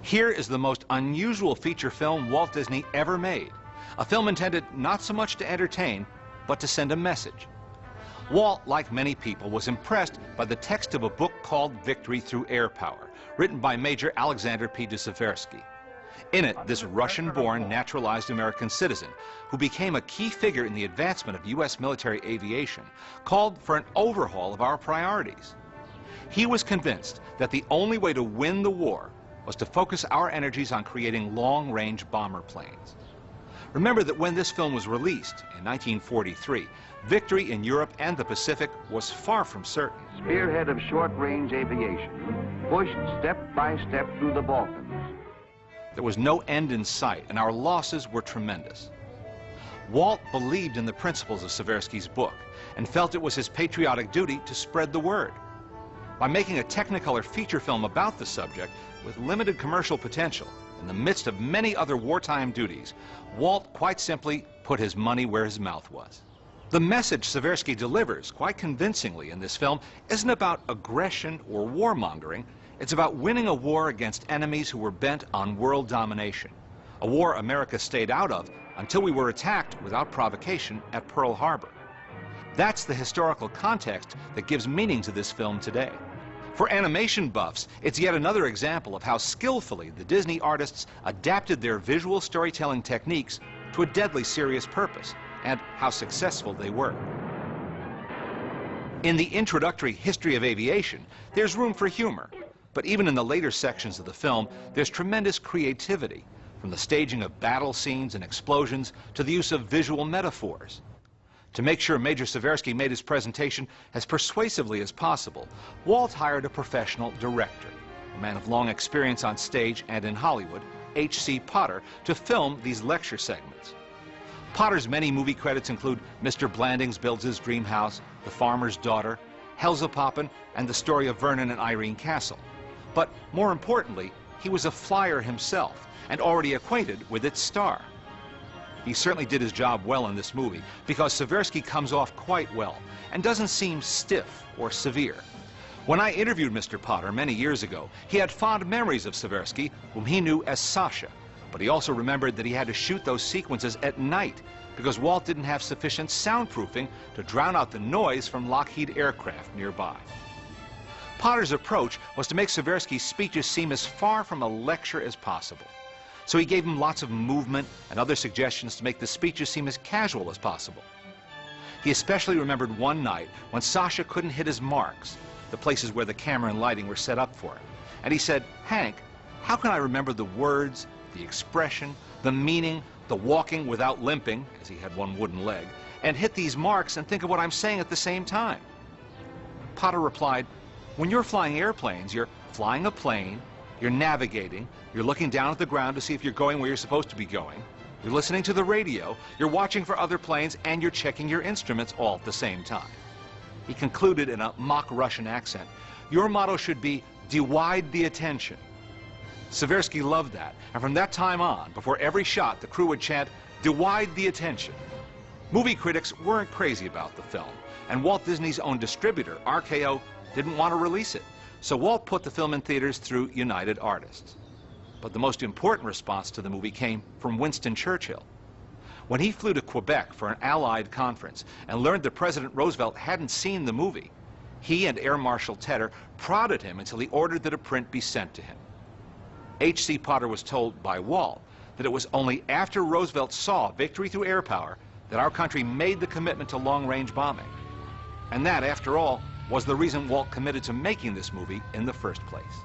Here is the most unusual feature film Walt Disney ever made, a film intended not so much to entertain, but to send a message. Walt, like many people, was impressed by the text of a book called Victory Through Air Power, written by Major Alexander P. de Seversky. In it, this Russian-born, naturalized American citizen, who became a key figure in the advancement of U.S. military aviation, called for an overhaul of our priorities. He was convinced that the only way to win the war was to focus our energies on creating long-range bomber planes. Remember that when this film was released in 1943, victory in Europe and the Pacific was far from certain. Spearhead of short-range aviation, pushed step by step through the Balkans. There was no end in sight, and our losses were tremendous. Walt believed in the principles of Seversky's book and felt it was his patriotic duty to spread the word. By making a Technicolor feature film about the subject with limited commercial potential in the midst of many other wartime duties, Walt quite simply put his money where his mouth was. The message Seversky delivers quite convincingly in this film isn't about aggression or warmongering. It's about winning a war against enemies who were bent on world domination, a war America stayed out of until we were attacked without provocation at Pearl Harbor. That's the historical context that gives meaning to this film today. For animation buffs, it's yet another example of how skillfully the Disney artists adapted their visual storytelling techniques to a deadly serious purpose, and how successful they were. In the introductory history of aviation, there's room for humor, but even in the later sections of the film, there's tremendous creativity, from the staging of battle scenes and explosions to the use of visual metaphors. To make sure Major Seversky made his presentation as persuasively as possible, Walt hired a professional director, a man of long experience on stage and in Hollywood, H.C. Potter, to film these lecture segments. Potter's many movie credits include Mr. Blandings Builds His Dream House, The Farmer's Daughter, Hellzapoppin', and The Story of Vernon and Irene Castle. But more importantly, he was a flyer himself and already acquainted with its star. He certainly did his job well in this movie because Seversky comes off quite well and doesn't seem stiff or severe. When I interviewed Mr. Potter many years ago, he had fond memories of Seversky, whom he knew as Sasha, but he also remembered that he had to shoot those sequences at night because Walt didn't have sufficient soundproofing to drown out the noise from Lockheed aircraft nearby. Potter's approach was to make Seversky's speeches seem as far from a lecture as possible. So he gave him lots of movement and other suggestions to make the speeches seem as casual as possible. He especially remembered one night when Sasha couldn't hit his marks, the places where the camera and lighting were set up for him. And he said, "Hank, how can I remember the words, the expression, the meaning, the walking without limping," as he had one wooden leg, "and hit these marks and think of what I'm saying at the same time?" Potter replied, "When you're flying airplanes, you're flying a plane, you're navigating, you're looking down at the ground to see if you're going where you're supposed to be going, you're listening to the radio, you're watching for other planes, and you're checking your instruments all at the same time." He concluded in a mock Russian accent, "Your motto should be, divide the attention." Seversky loved that, and from that time on, before every shot, the crew would chant, "Divide the attention." Movie critics weren't crazy about the film, and Walt Disney's own distributor, RKO, didn't want to release it. So Walt put the film in theaters through United Artists. But the most important response to the movie came from Winston Churchill. When he flew to Quebec for an Allied conference and learned that President Roosevelt hadn't seen the movie, he and Air Marshal Tedder prodded him until he ordered that a print be sent to him. H.C. Potter was told by Walt that it was only after Roosevelt saw Victory Through Air Power that our country made the commitment to long-range bombing. And that, after all, was the reason Walt committed to making this movie in the first place.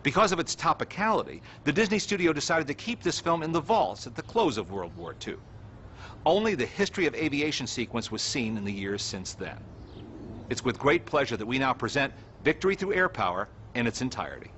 Because of its topicality, the Disney studio decided to keep this film in the vaults at the close of World War II. Only the history of aviation sequence was seen in the years since then. It's with great pleasure that we now present Victory Through Air Power in its entirety.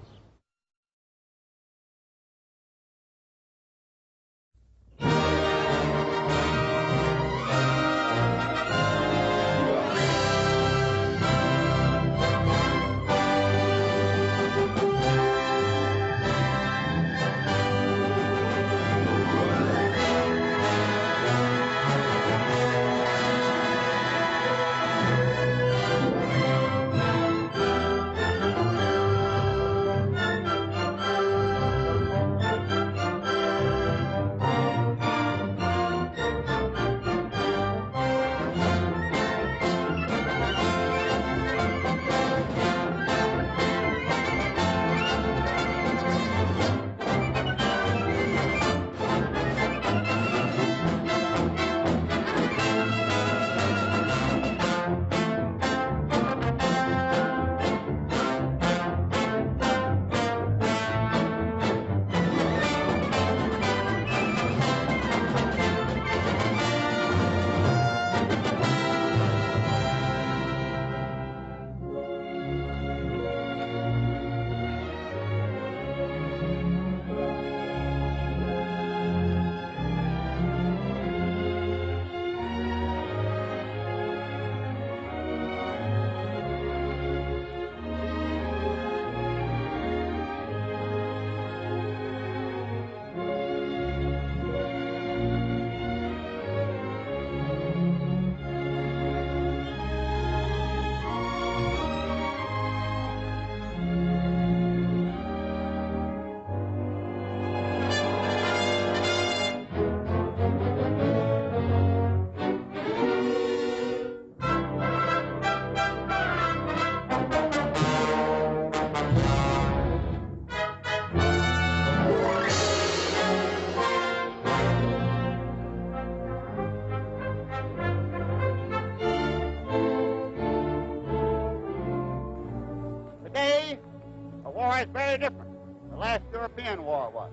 The war is very different. The last European war was.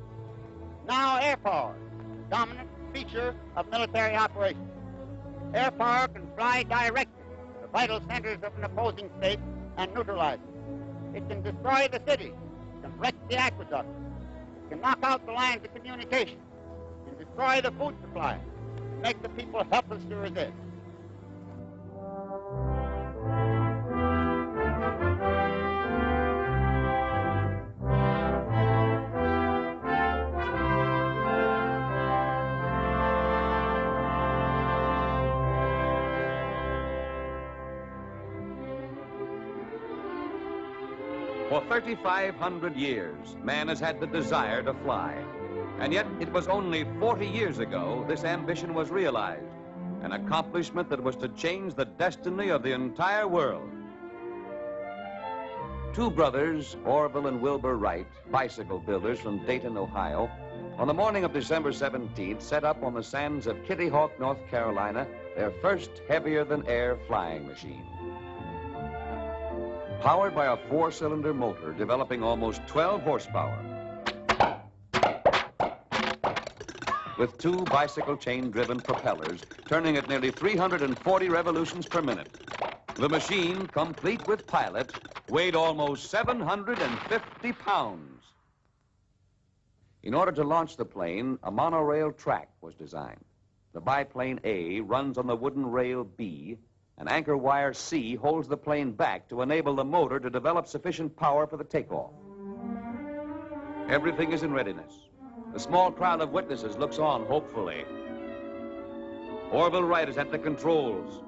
Now air power is the dominant feature of military operations. Air power can fly directly to the vital centers of an opposing state and neutralize it. It can destroy the cities. It can wreck the aqueducts. It can knock out the lines of communication. It can destroy the food supply and make the people helpless to resist. For 3,500 years, man has had the desire to fly. And yet, it was only 40 years ago this ambition was realized, an accomplishment that was to change the destiny of the entire world. Two brothers, Orville and Wilbur Wright, bicycle builders from Dayton, Ohio, on the morning of December 17th, set up on the sands of Kitty Hawk, North Carolina, their first heavier-than-air flying machine. Powered by a 4-cylinder motor developing almost 12 horsepower. With two bicycle chain-driven propellers turning at nearly 340 revolutions per minute. The machine, complete with pilot, weighed almost 750 pounds. In order to launch the plane, a monorail track was designed. The biplane A runs on the wooden rail B. An anchor wire C holds the plane back to enable the motor to develop sufficient power for the takeoff. Everything is in readiness. The small crowd of witnesses looks on hopefully. Orville Wright is at the controls.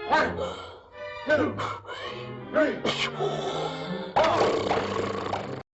1, 2, 3, 4.